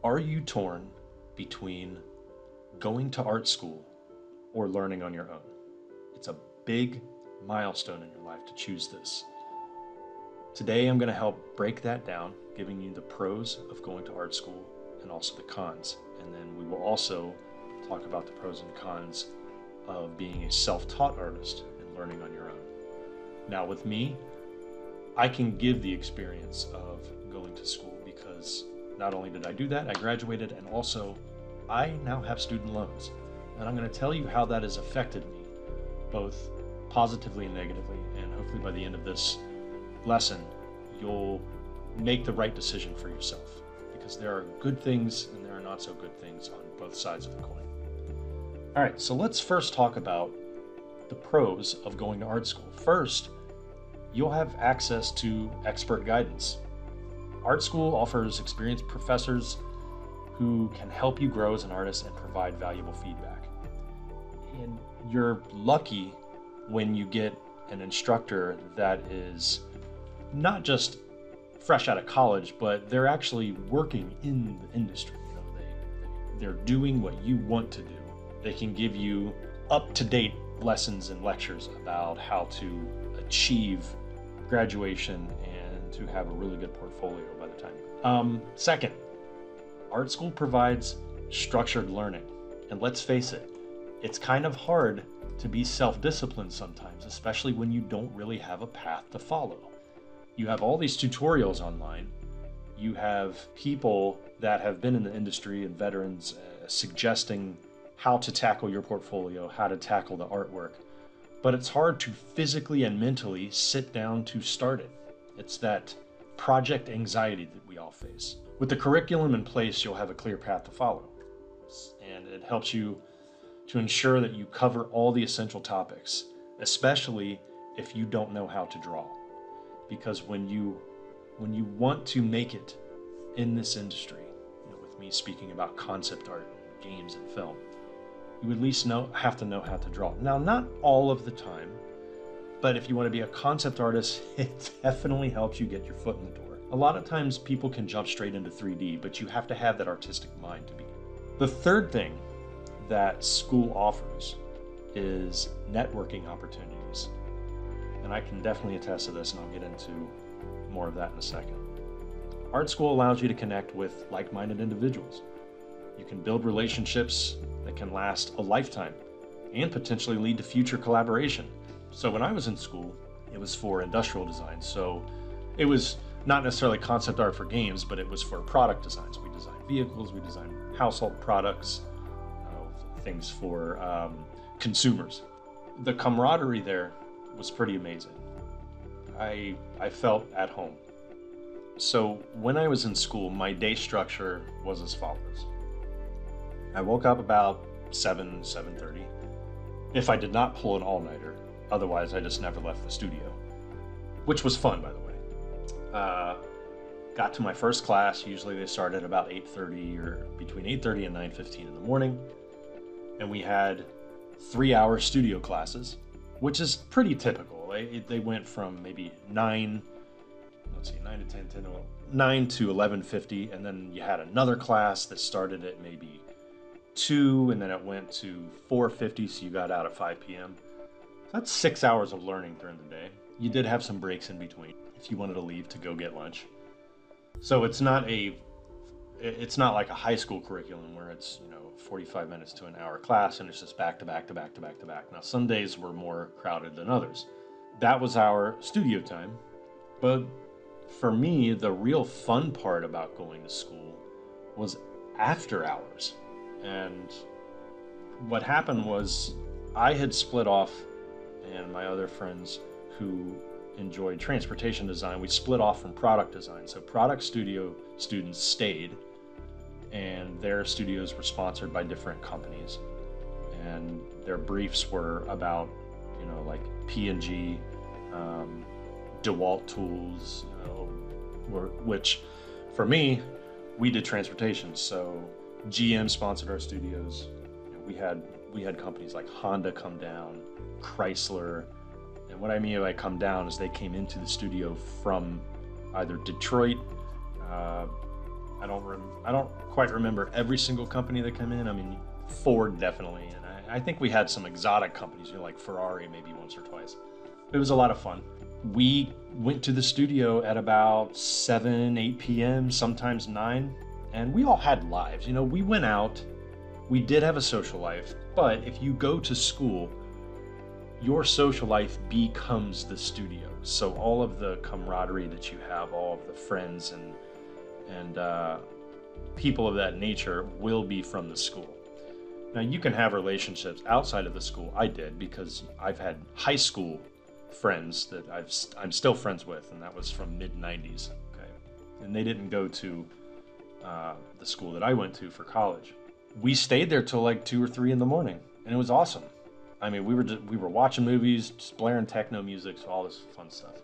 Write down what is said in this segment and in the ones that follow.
Are you torn between going to art school or learning on your own? It's a big milestone in your life to choose this. Today, I'm going to help break that down, giving you the pros of going to art school and also the cons. And then we will also talk about the pros and cons of being a self-taught artist and learning on your own. Now, with me, I can give the experience of going to school because not only did I do that, I graduated, and also I now have student loans. And I'm going to tell you how that has affected me, both positively and negatively. And hopefully by the end of this lesson, you'll make the right decision for yourself, because there are good things and there are not so good things on both sides of the coin. All right, so let's first talk about the pros of going to art school. First, you'll have access to expert guidance. Art school offers experienced professors who can help you grow as an artist and provide valuable feedback. And you're lucky when you get an instructor that is not just fresh out of college, but they're actually working in the industry. They're doing what you want to do. They can give you up-to-date lessons and lectures about how to achieve graduation and to have a really good portfolio by the time. Second, art school provides structured learning. And let's face it, it's kind of hard to be self-disciplined sometimes, especially when you don't really have a path to follow. You have all these tutorials online. You have people that have been in the industry and veterans suggesting how to tackle your portfolio, how to tackle the artwork. But it's hard to physically and mentally sit down to start it. It's that project anxiety that we all face. With the curriculum in place, you'll have a clear path to follow. And it helps you to ensure that you cover all the essential topics, especially if you don't know how to draw. Because when you want to make it in this industry, with me speaking about concept art, games, and film, you at least have to know how to draw. Now, not all of the time, but if you want to be a concept artist, it definitely helps you get your foot in the door. A lot of times people can jump straight into 3D, but you have to have that artistic mind to begin. The third thing that school offers is networking opportunities. And I can definitely attest to this, and I'll get into more of that in a second. Art school allows you to connect with like-minded individuals. You can build relationships that can last a lifetime and potentially lead to future collaboration. So when I was in school, it was for industrial design. So it was not necessarily concept art for games, but it was for product designs. We designed vehicles, we designed household products, things for consumers. The camaraderie there was pretty amazing. I felt at home. So when I was in school, my day structure was as follows. I woke up about 7:30. If I did not pull an all-nighter, otherwise I just never left the studio, which was fun, by the way. Got to my first class. Usually they started about 8:30 or between 8:30 and 9:15 in the morning. And we had 3-hour studio classes, which is pretty typical. They went from maybe 9 to 9 to 11:50, and then you had another class that started at maybe 2, and then it went to 4:50, so you got out at 5 p.m. That's 6 hours of learning during the day. You did have some breaks in between if you wanted to leave to go get lunch. So it's not like a high school curriculum where it's 45 minutes to an hour class and it's just back to back to back to back to back. Now some days were more crowded than others. That was our studio time. But for me, the real fun part about going to school was after hours. And what happened was I had split off, and my other friends who enjoyed transportation design, we split off from product design. So product studio students stayed, and their studios were sponsored by different companies, and their briefs were about like P&G, DeWalt tools, which for me, we did transportation. So GM sponsored our studios. We had companies like Honda come down, Chrysler, and what I mean by come down is they came into the studio from either Detroit, I don't I don't quite remember every single company that came in. I mean, Ford definitely, and I think we had some exotic companies, like Ferrari maybe once or twice. It was a lot of fun. We went to the studio at about 7, 8 p.m., sometimes 9, and we all had lives. We went out, we did have a social life, but if you go to school, your social life becomes the studio. So all of the camaraderie that you have, all of the friends and people of that nature will be from the school. Now you can have relationships outside of the school. I did, because I've had high school friends that I'm still friends with, and that was from mid-90s. Okay, and they didn't go to the school that I went to for college. We stayed there till like 2 or 3 in the morning, and it was awesome. I mean, we were watching movies, just blaring techno music, so all this fun stuff.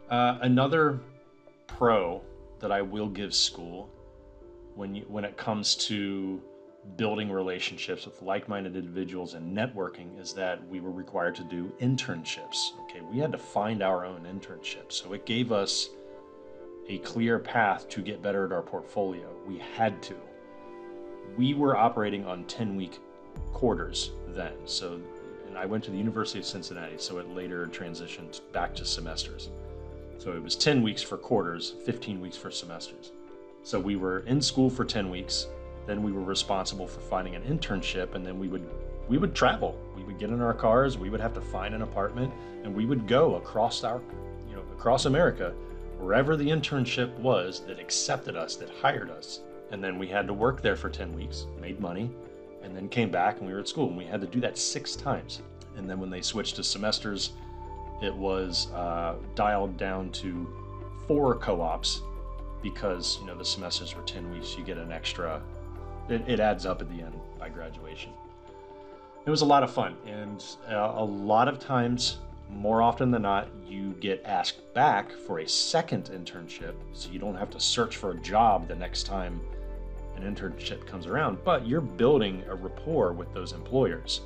Another pro that I will give school when it comes to building relationships with like-minded individuals and networking is that we were required to do internships. Okay, we had to find our own internships, so it gave us a clear path to get better at our portfolio. We had to. We were operating on 10-week quarters then. So, and I went to the University of Cincinnati, so it later transitioned back to semesters. So it was 10 weeks for quarters, 15 weeks for semesters. So we were in school for 10 weeks, then we were responsible for finding an internship, and then we would travel. We would get in our cars, we would have to find an apartment, and we would go across across America, wherever the internship was that accepted us, that hired us. And then we had to work there for 10 weeks, made money, and then came back and we were at school, and we had to do that 6 times. And then when they switched to semesters, it was dialed down to 4 co-ops, because the semesters were 10 weeks. You get an extra, it adds up at the end by graduation. It was a lot of fun, and a lot of times, more often than not, you get asked back for a second internship, so you don't have to search for a job the next time an internship comes around, but you're building a rapport with those employers.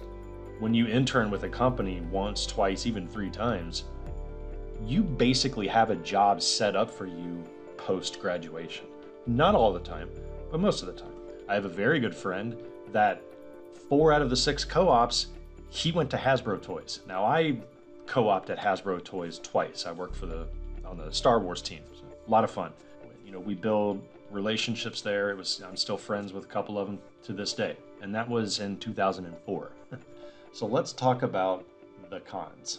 When you intern with a company once, twice, even 3 times, you basically have a job set up for you post-graduation. Not all the time, but most of the time. I have a very good friend that 4 out of the 6 co-ops, he went to Hasbro Toys. Now I co-opted at Hasbro Toys twice. I worked on the Star Wars team. So, a lot of fun. We build relationships there. I'm still friends with a couple of them to this day, and that was in 2004. So let's talk about the cons.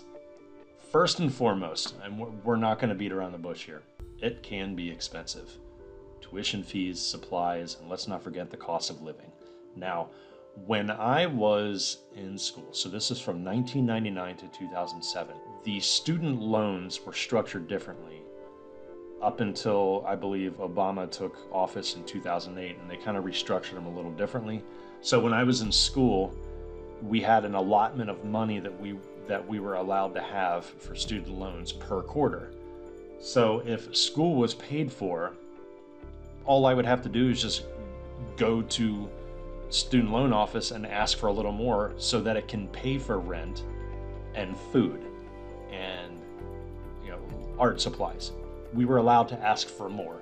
First and foremost, and we're not going to beat around the bush here, it can be expensive. Tuition fees, supplies, and let's not forget the cost of living. Now, when I was in school, so this is from 1999 to 2007, the student loans were structured differently up until, I believe, Obama took office in 2008, and they kind of restructured them a little differently. So when I was in school, we had an allotment of money that we were allowed to have for student loans per quarter. So if school was paid for, all I would have to do is just go to student loan office and ask for a little more so that it can pay for rent and food and art supplies. We were allowed to ask for more,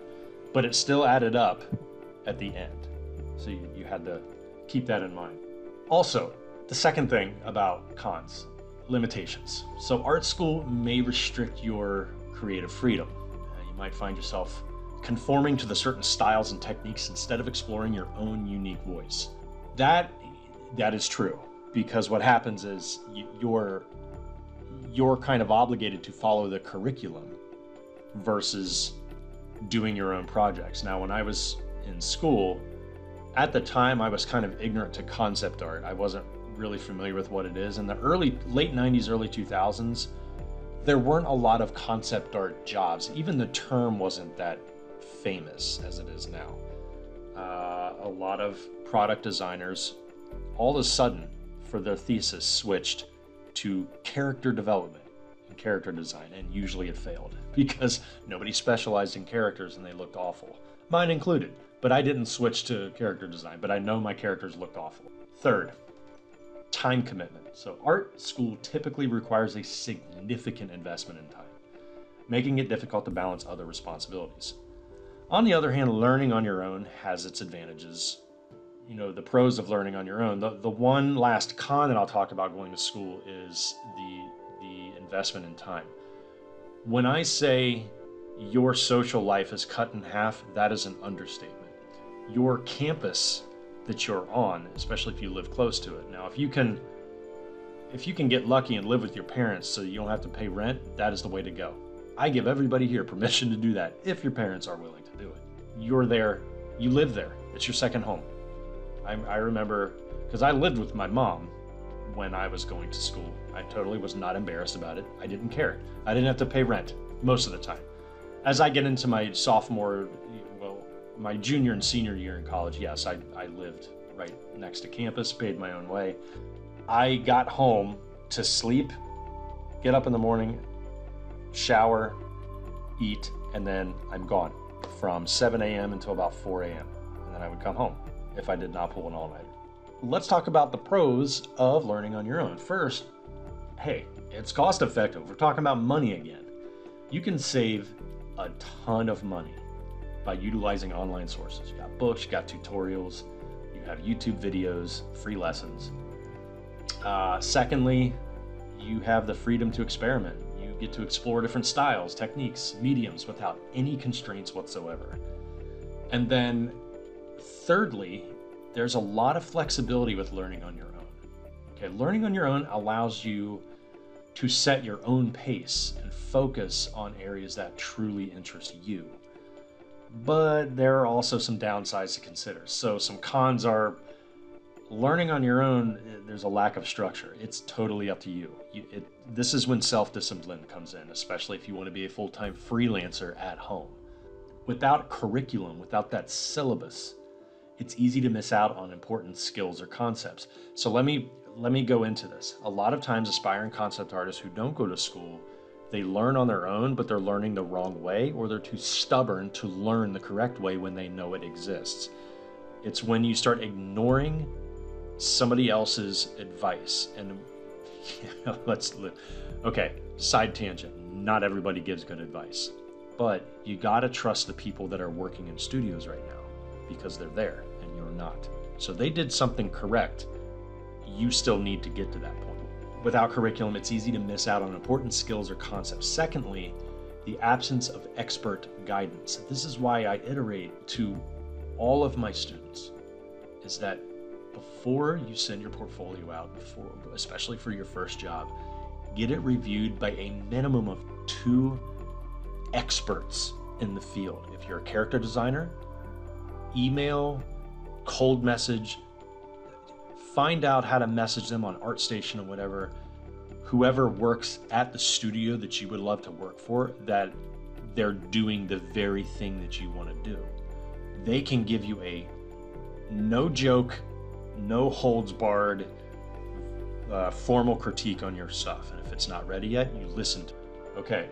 but it still added up at the end. So you had to keep that in mind. Also, the second thing about cons, limitations. So art school may restrict your creative freedom. You might find yourself conforming to the certain styles and techniques instead of exploring your own unique voice. That is true, because what happens is you're kind of obligated to follow the curriculum versus doing your own projects. Now, when I was in school, at the time I was kind of ignorant to concept art. I wasn't really familiar with what it is. In the late 90s, early 2000s, there weren't a lot of concept art jobs. Even the term wasn't that famous as it is now. A lot of product designers all of a sudden for their thesis switched to character development and character design, and usually it failed because nobody specialized in characters and they looked awful, mine included. But I didn't switch to character design, but I know my characters looked awful. Third, time commitment. So art school typically requires a significant investment in time, making it difficult to balance other responsibilities. On the other hand, learning on your own has its advantages. You know, the pros of learning on your own. The one last con that I'll talk about going to school is the investment in time. When I say your social life is cut in half, that is an understatement. Your campus that you're on, especially if you live close to it. Now, if you can get lucky and live with your parents so you don't have to pay rent, that is the way to go. I give everybody here permission to do that if your parents are willing to do it. You're there, you live there. It's your second home. I remember, because I lived with my mom when I was going to school. I totally was not embarrassed about it. I didn't care. I didn't have to pay rent most of the time. As I get into my my junior and senior year in college, yes, I lived right next to campus, paid my own way. I got home to sleep, get up in the morning, shower, eat, and then I'm gone from 7 a.m. until about 4 a.m. And then I would come home if I did not pull an all-nighter. Let's talk about the pros of learning on your own. First, hey, it's cost effective. We're talking about money again. You can save a ton of money by utilizing online sources. You got books, you got tutorials, you have YouTube videos, free lessons. Secondly, you have the freedom to experiment. You get to explore different styles, techniques, mediums without any constraints whatsoever. And then thirdly, there's a lot of flexibility with learning on your own. Okay, learning on your own allows you to set your own pace and focus on areas that truly interest you. But there are also some downsides to consider. So some cons are learning on your own, there's a lack of structure. It's totally up to you. This is when self-discipline comes in, especially if you want to be a full-time freelancer at home. Without curriculum, without that syllabus, it's easy to miss out on important skills or concepts. So let me go into this. A lot of times aspiring concept artists who don't go to school, they learn on their own, but they're learning the wrong way, or they're too stubborn to learn the correct way when they know it exists. It's when you start ignoring somebody else's advice. And okay, side tangent. Not everybody gives good advice, but you gotta trust the people that are working in studios right now because they're there and you're not. So they did something correct. You still need to get to that point. Without curriculum, it's easy to miss out on important skills or concepts. Secondly, the absence of expert guidance. This is why I iterate to all of my students, is that before you send your portfolio out, especially for your first job, get it reviewed by a minimum of 2 experts in the field. If you're a character designer, email, cold message, find out how to message them on ArtStation or whatever, whoever works at the studio that you would love to work for, that they're doing the very thing that you want to do. They can give you a no joke, no holds barred, formal critique on your stuff. And if it's not ready yet, you listen to it. Okay.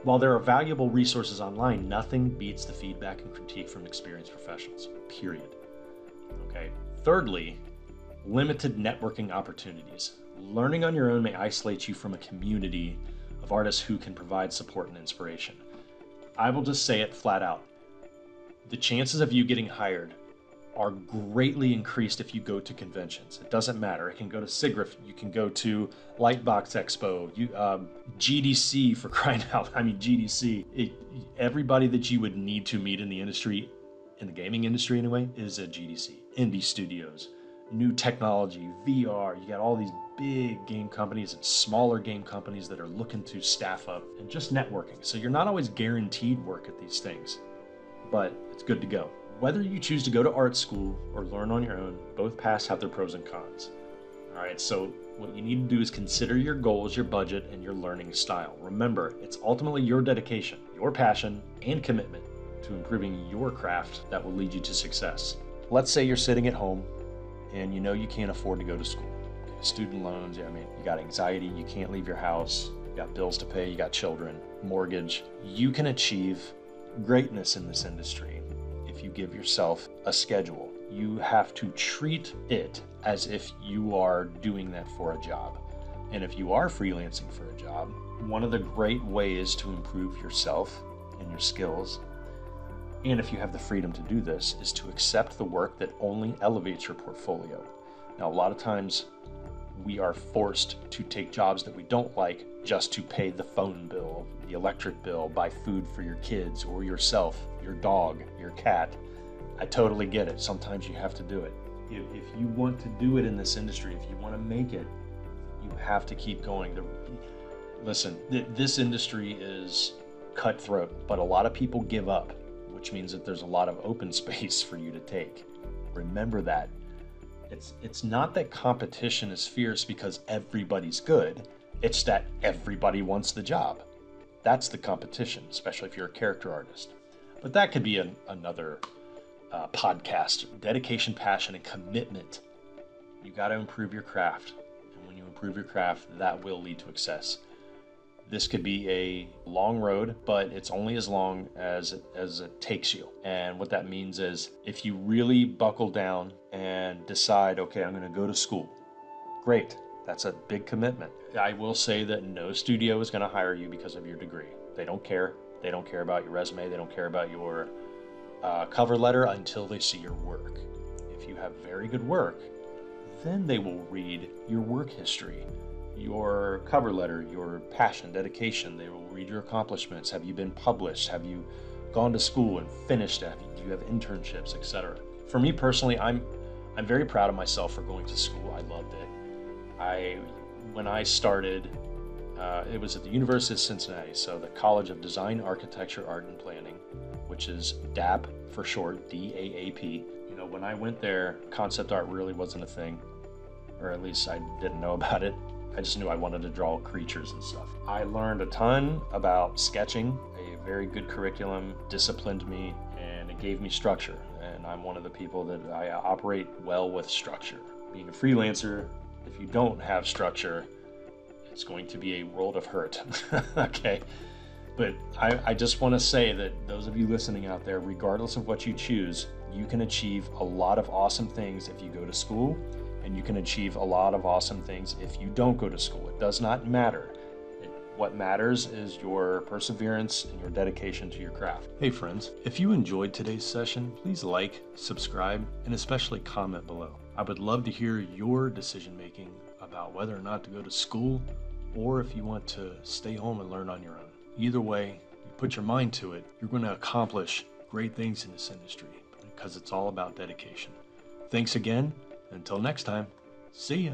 While there are valuable resources online, nothing beats the feedback and critique from experienced professionals, period. Okay. Thirdly, limited networking opportunities. Learning on your own may isolate you from a community of artists who can provide support and inspiration. I will just say it flat out. The chances of you getting hired are greatly increased if you go to conventions. It doesn't matter. It can go to SIGGRAPH, you can go to Lightbox Expo, GDC, for crying out. I mean, GDC. Everybody that you would need to meet in the industry, in the gaming industry anyway, is at GDC. Indie studios, new technology, VR. You got all these big game companies and smaller game companies that are looking to staff up, and just networking. So you're not always guaranteed work at these things, but it's good to go. Whether you choose to go to art school or learn on your own, both paths have their pros and cons. All right, so what you need to do is consider your goals, your budget, and your learning style. Remember, it's ultimately your dedication, your passion, and commitment to improving your craft that will lead you to success. Let's say you're sitting at home and you know you can't afford to go to school. Okay, student loans, you got anxiety, you can't leave your house, you got bills to pay, you got children, mortgage. You can achieve greatness in this industry if you give yourself a schedule. You have to treat it as if you are doing that for a job. And if you are freelancing for a job, one of the great ways to improve yourself and your skills and if you have the freedom to do this, is to accept the work that only elevates your portfolio. Now, a lot of times we are forced to take jobs that we don't like just to pay the phone bill, the electric bill, buy food for your kids or yourself, your dog, your cat. I totally get it. Sometimes you have to do it. If you want to do it in this industry, if you want to make it, you have to keep going. Listen, this industry is cutthroat, but a lot of people give up, which means that there's a lot of open space for you to take. Remember that. It's not that competition is fierce because everybody's good. It's that everybody wants the job. That's the competition, especially if you're a character artist. But that could be another podcast. Dedication, passion, and commitment. You got to improve your craft. And when you improve your craft, that will lead to success. This could be a long road, but it's only as long as it takes you. And what that means is if you really buckle down and decide, okay, I'm going to go to school, great. That's a big commitment. I will say that no studio is going to hire you because of your degree. They don't care. They don't care about your resume. They don't care about your cover letter until they see your work. If you have very good work, then they will read your work history, your cover letter, your passion, dedication. They will read your accomplishments. Have you been published? Have you gone to school and finished it? Do you have internships, etc.? For me personally, I'm very proud of myself for going to school. I loved it. When I started, it was at the University of Cincinnati, so the College of Design, Architecture, Art, and Planning, which is DAP for short, DAAP. You know, when I went there, concept art really wasn't a thing, or at least I didn't know about it. I just knew I wanted to draw creatures and stuff. I learned a ton about sketching. A very good curriculum disciplined me, and it gave me structure. And I'm one of the people that I operate well with structure. Being a freelancer, if you don't have structure, it's going to be a world of hurt. Okay? But I just want to say that those of you listening out there, regardless of what you choose, you can achieve a lot of awesome things if you go to school. And you can achieve a lot of awesome things if you don't go to school. It does not matter. What matters is your perseverance and your dedication to your craft. Hey friends, if you enjoyed today's session, please like, subscribe, and especially comment below. I would love to hear your decision making about whether or not to go to school or if you want to stay home and learn on your own. Either way, you put your mind to it, you're going to accomplish great things in this industry because it's all about dedication. Thanks again. Until next time, see ya.